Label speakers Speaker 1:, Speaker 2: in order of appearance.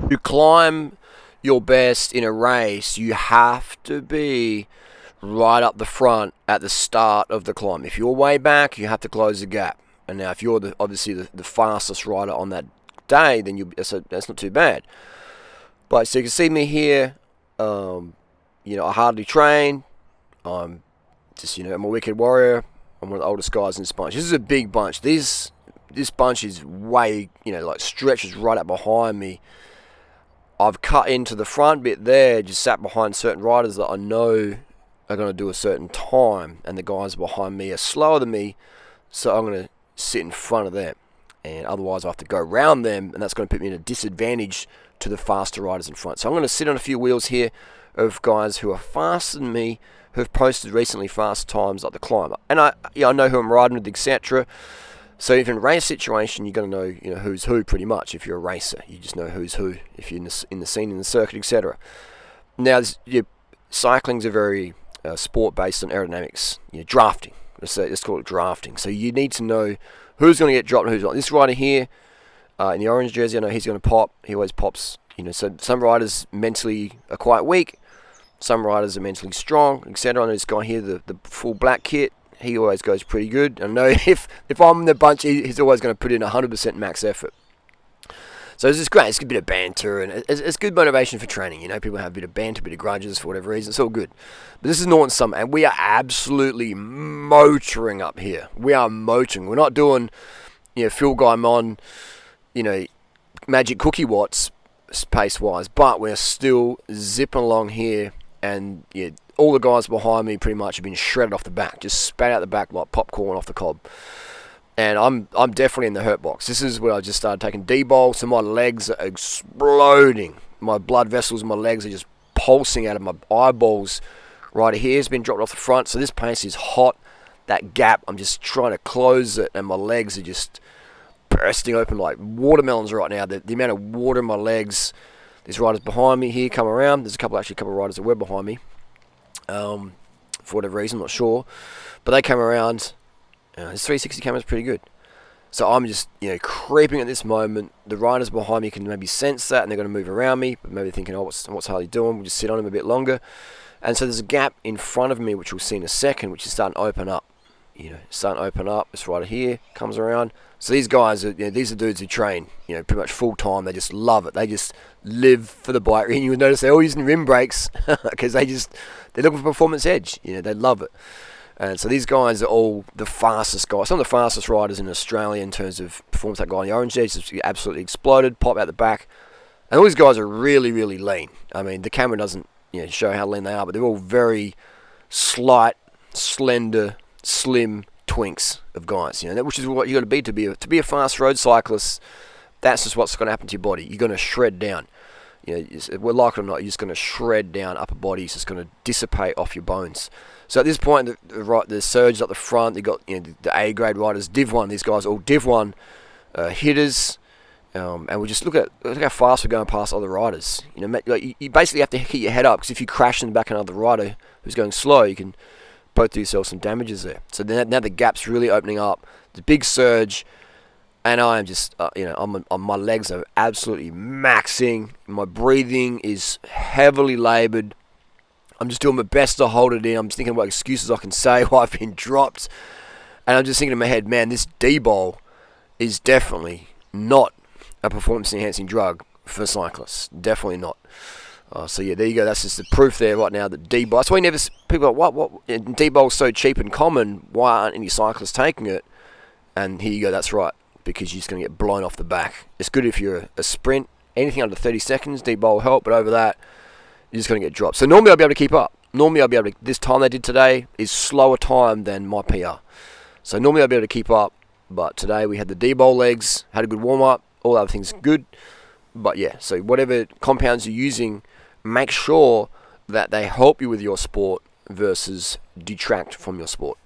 Speaker 1: To climb your best in a race, you have to be right up the front at the start of the climb. If you're way back, you have to close the gap. And now, if you're obviously the fastest rider on that day, then that's not too bad. But so you can see me here. I hardly train. I'm just, I'm a wicked warrior. I'm one of the oldest guys in this bunch. This is a big bunch. This bunch is way, stretches right up behind me. I've cut into the front bit there, just sat behind certain riders that I know are going to do a certain time, and the guys behind me are slower than me, so I'm going to sit in front of them. And otherwise I have to go around them, and that's going to put me at a disadvantage to the faster riders in front. So I'm going to sit on a few wheels here of guys who are faster than me, who have posted recently fast times like the climber. And I know who I'm riding with, etc. So if in a race situation, you're going to know, who's who pretty much. If you're a racer, you just know who's who. If you're in the scene, in the circuit, etc. Now, cycling's a very sport based on aerodynamics. Drafting. Let's call it drafting. So you need to know who's going to get dropped and who's not. This rider here, in the orange jersey, I know he's going to pop. He always pops. So some riders mentally are quite weak. Some riders are mentally strong, etc. I know this guy here, the full black kit. He always goes pretty good. I know if I'm in the bunch, he's always going to put in 100% max effort. So this is great. It's a bit of banter, and it's good motivation for training. People have a bit of banter, a bit of grudges for whatever reason. It's all good. But this is Northern Summer, and we are absolutely motoring up here. We are motoring. We're not doing, Phil Gaimon, magic cookie watts pace-wise, but we're still zipping along here, and all the guys behind me pretty much have been shredded off the back, just spat out the back like popcorn off the cob. And I'm definitely in the hurt box. This is where I just started taking D-bol, so my legs are exploding. My blood vessels in my legs are just pulsing out of my eyeballs. Right here has been dropped off the front, so this pace is hot. That gap, I'm just trying to close it, and my legs are just bursting open like watermelons right now. The amount of water in my legs. There's riders behind me here come around. There's a couple of riders that were behind me. For whatever reason, I'm not sure. But they come around. This 360 camera is pretty good. So I'm just, creeping at this moment. The riders behind me can maybe sense that, and they're going to move around me. But maybe thinking, what's Harley doing? We'll just sit on him a bit longer. And so there's a gap in front of me, which we'll see in a second, which is starting to open up. Starting to open up. This rider here comes around. So these guys are, these are dudes who train, pretty much full time. They just love it. They just live for the bike. And you would notice they're all using rim brakes because they're looking for performance edge. They love it. And so these guys are all the fastest guys. Some of the fastest riders in Australia in terms of performance. That guy in the orange jersey just absolutely exploded, pop out the back. And all these guys are really, really lean. I mean, the camera doesn't show how lean they are, but they're all very slight, slender, slim twinks of guys. Which is what you got to be to be a fast road cyclist. That's just what's going to happen to your body. You're going to shred down. Well, like it or not, you're just going to shred down upper body. It's just going to dissipate off your bones. So at this point, the surge up the front, you got the A grade riders, Div 1. These guys are all Div 1 hitters, and we just look at how fast we're going past other riders. You basically have to keep your head up, because if you crash in the back of another rider who's going slow, you can both do yourself some damages there. So now the gap's really opening up. The big surge. And I am just, my legs are absolutely maxing. My breathing is heavily laboured. I'm just doing my best to hold it in. I'm just thinking about excuses I can say while I've been dropped. And I'm just thinking in my head, man, this D-bol is definitely not a performance-enhancing drug for cyclists. Definitely not. So yeah, there you go. That's just the proof there right now that D-bol. That's why people are like, what? D-bol's so cheap and common. Why aren't any cyclists taking it? And here you go. That's right. Because you're just going to get blown off the back. It's good if you're a sprint. Anything under 30 seconds, D-bol will help, but over that, you're just going to get dropped. So normally I'll be able to keep up. This time they did today is slower time than my PR. So normally I'll be able to keep up, but today we had the D-bol legs, had a good warm-up, all other things good. But yeah, so whatever compounds you're using, make sure that they help you with your sport versus detract from your sport.